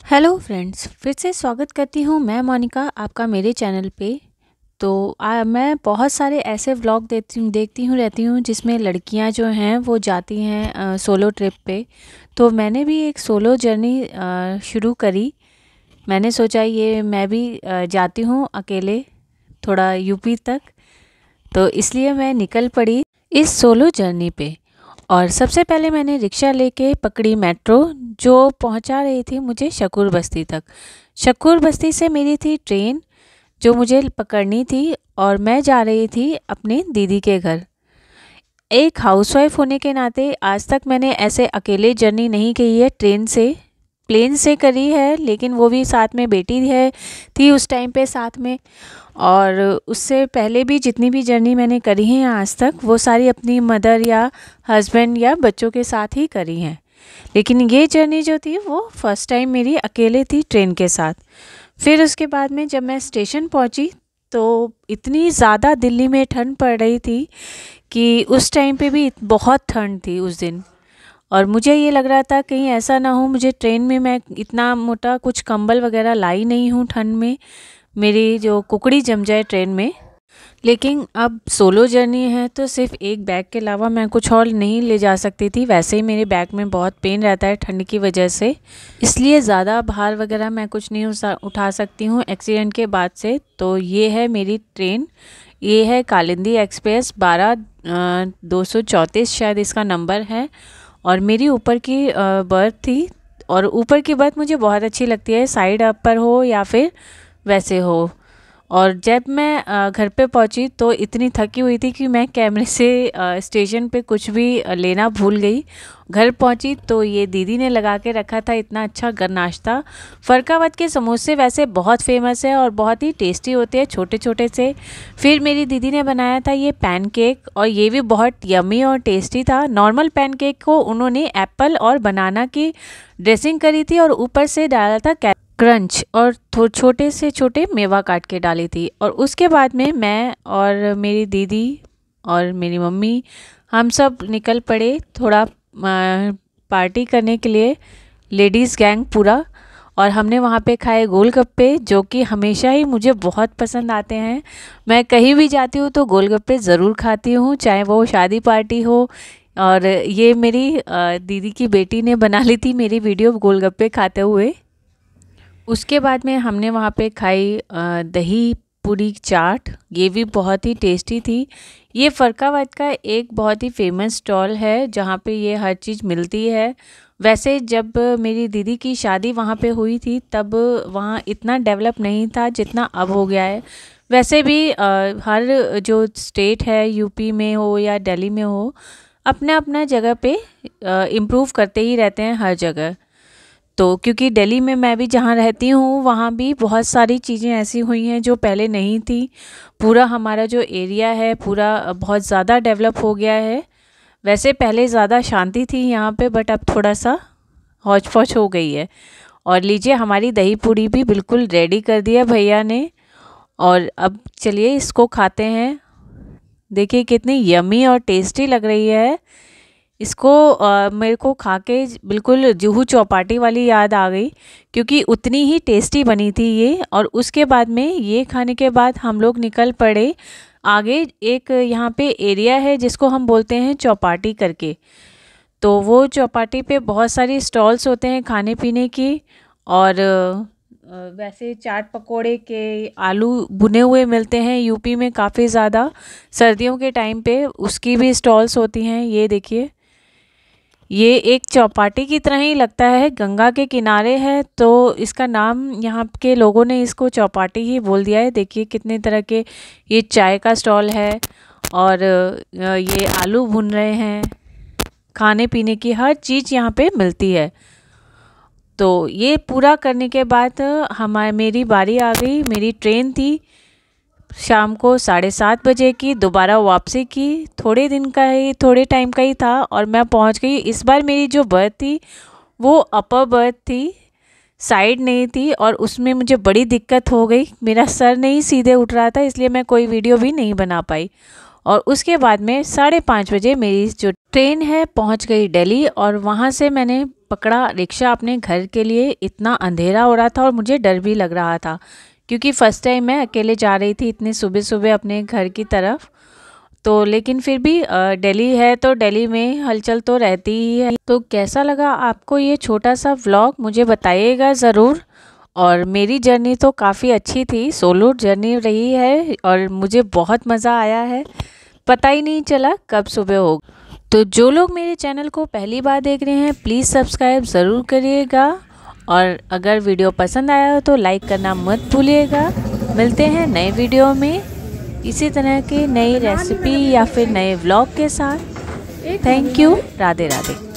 Hello friends, फिर से स्वागत करती हूँ मैं मोनिका आपका मेरे चैनल पे। तो मैं बहुत सारे ऐसे व्लॉग देखती हूँ रहती हूँ जिसमें लड़कियाँ जो हैं वो जाती हैं सोलो ट्रिप पे। तो मैंने भी एक सोलो जर्नी शुरू करी। मैंने सोचा ये मैं भी जाती हूँ अकेले थोड़ा यूपी तक। तो इसलिए मैं निकल पड़ी इस सोलो जर्नी पे। और सबसे पहले मैंने रिक्शा लेके पकड़ी मेट्रो, जो पहुंचा रही थी मुझे शकूर बस्ती तक। शकूर बस्ती से मेरी थी ट्रेन जो मुझे पकड़नी थी, और मैं जा रही थी अपने दीदी के घर। एक हाउसवाइफ होने के नाते आज तक मैंने ऐसे अकेले जर्नी नहीं की है ट्रेन से। प्लेन से करी है, लेकिन वो भी साथ में बेटी है थी उस टाइम पे साथ में। और उससे पहले भी जितनी भी जर्नी मैंने करी है आज तक, वो सारी अपनी मदर या हस्बैंड या बच्चों के साथ ही करी हैं। लेकिन ये जर्नी जो थी वो फर्स्ट टाइम मेरी अकेले थी ट्रेन के साथ। फिर उसके बाद में जब मैं स्टेशन पहुंची तो इतनी ज़्यादा दिल्ली में ठंड पड़ रही थी कि उस टाइम पे भी बहुत ठंड थी उस दिन। और मुझे ये लग रहा था कहीं ऐसा ना हो मुझे ट्रेन में, मैं इतना मोटा कुछ कंबल वगैरह लाई नहीं हूँ ठंड में, मेरी जो कुकड़ी जम जाए ट्रेन में। लेकिन अब सोलो जर्नी है तो सिर्फ एक बैग के अलावा मैं कुछ और नहीं ले जा सकती थी। वैसे ही मेरे बैग में बहुत पेन रहता है ठंड की वजह से, इसलिए ज़्यादा भार वगैरह मैं कुछ नहीं उठा सकती हूँ एक्सीडेंट के बाद से। तो ये है मेरी ट्रेन, ये है कालिंदी एक्सप्रेस 12 234 शायद इसका नंबर है। और मेरी ऊपर की बर्थ थी। और ऊपर की बर्थ मुझे बहुत अच्छी लगती है, साइड अप पर हो या फिर वैसे हो। और जब मैं घर पे पहुंची तो इतनी थकी हुई थी कि मैं कैमरे से स्टेशन पे कुछ भी लेना भूल गई। घर पहुंची तो ये दीदी ने लगा के रखा था इतना अच्छा नाश्ता। फ़रकाबाद के समोसे वैसे बहुत फेमस है और बहुत ही टेस्टी होते हैं, छोटे छोटे से। फिर मेरी दीदी ने बनाया था ये पैनकेक, और ये भी बहुत यमी और टेस्टी था। नॉर्मल पैनकेक को उन्होंने एप्पल और बनाना की ड्रेसिंग करी थी और ऊपर से डाला था क्रंच, और छोटे से छोटे मेवा काट के डाली थी। और उसके बाद में मैं और मेरी दीदी और मेरी मम्मी हम सब निकल पड़े थोड़ा पार्टी करने के लिए, लेडीज़ गैंग पूरा। और हमने वहाँ पे खाए गोलगप्पे, जो कि हमेशा ही मुझे बहुत पसंद आते हैं। मैं कहीं भी जाती हूँ तो गोलगप्पे ज़रूर खाती हूँ, चाहे वो शादी पार्टी हो। और ये मेरी दीदी की बेटी ने बना ली थी मेरी वीडियो गोलगप्पे खाते हुए। उसके बाद में हमने वहाँ पे खाई दही पूरी चाट, ये भी बहुत ही टेस्टी थी। ये फ़रकाबाद का एक बहुत ही फेमस स्टॉल है जहाँ पे ये हर चीज़ मिलती है। वैसे जब मेरी दीदी की शादी वहाँ पे हुई थी तब वहाँ इतना डेवलप नहीं था जितना अब हो गया है। वैसे भी हर जो स्टेट है, यूपी में हो या दिल्ली में हो, अपना अपना जगह पे इम्प्रूव करते ही रहते हैं हर जगह। तो क्योंकि दिल्ली में मैं भी जहाँ रहती हूँ वहाँ भी बहुत सारी चीज़ें ऐसी हुई हैं जो पहले नहीं थी। पूरा हमारा जो एरिया है पूरा बहुत ज़्यादा डेवलप हो गया है। वैसे पहले ज़्यादा शांति थी यहाँ पे, बट अब थोड़ा सा हौच पौच हो गई है। और लीजिए हमारी दही पूड़ी भी बिल्कुल रेडी कर दिया भैया ने। और अब चलिए इसको खाते हैं। देखिए कितनी यमी और टेस्टी लग रही है। इसको मेरे को खा के बिल्कुल जुहू चौपाटी वाली याद आ गई, क्योंकि उतनी ही टेस्टी बनी थी ये। और उसके बाद में ये खाने के बाद हम लोग निकल पड़े आगे। एक यहाँ पे एरिया है जिसको हम बोलते हैं चौपाटी करके। तो वो चौपाटी पे बहुत सारी स्टॉल्स होते हैं खाने पीने की। और वैसे चाट पकोड़े के आलू भुने हुए मिलते हैं यूपी में काफ़ी ज़्यादा, सर्दियों के टाइम पे उसकी भी स्टॉल्स होती हैं। ये देखिए, ये एक चौपाटी की तरह ही लगता है, गंगा के किनारे है तो इसका नाम यहाँ के लोगों ने इसको चौपाटी ही बोल दिया है। देखिए कितने तरह के, ये चाय का स्टॉल है और ये आलू भून रहे हैं। खाने पीने की हर चीज़ यहाँ पे मिलती है। तो ये पूरा करने के बाद मेरी बारी आ गई। मेरी ट्रेन थी शाम को 7:30 बजे की, दोबारा वापसी की। थोड़े दिन का ही, थोड़े टाइम का ही था और मैं पहुंच गई। इस बार मेरी जो बर्थ थी वो अपर बर्थ थी, साइड नहीं थी। और उसमें मुझे बड़ी दिक्कत हो गई, मेरा सर नहीं सीधे उठ रहा था, इसलिए मैं कोई वीडियो भी नहीं बना पाई। और उसके बाद में 5:30 बजे मेरी जो ट्रेन है पहुंच गई दिल्ली। और वहां से मैंने पकड़ा रिक्शा अपने घर के लिए, इतना अंधेरा हो रहा था और मुझे डर भी लग रहा था क्योंकि फ़र्स्ट टाइम मैं अकेले जा रही थी इतनी सुबह सुबह अपने घर की तरफ। तो लेकिन फिर भी दिल्ली है तो दिल्ली में हलचल तो रहती ही है। तो कैसा लगा आपको ये छोटा सा व्लॉग, मुझे बताइएगा ज़रूर। और मेरी जर्नी तो काफ़ी अच्छी थी, सोलो जर्नी रही है और मुझे बहुत मज़ा आया है, पता ही नहीं चला कब सुबह हो। तो जो लोग मेरे चैनल को पहली बार देख रहे हैं प्लीज़ सब्सक्राइब ज़रूर करिएगा, और अगर वीडियो पसंद आया हो तो लाइक करना मत भूलिएगा। मिलते हैं नए वीडियो में इसी तरह के नई रेसिपी या फिर नए व्लॉग के साथ। Thank you. राधे राधे।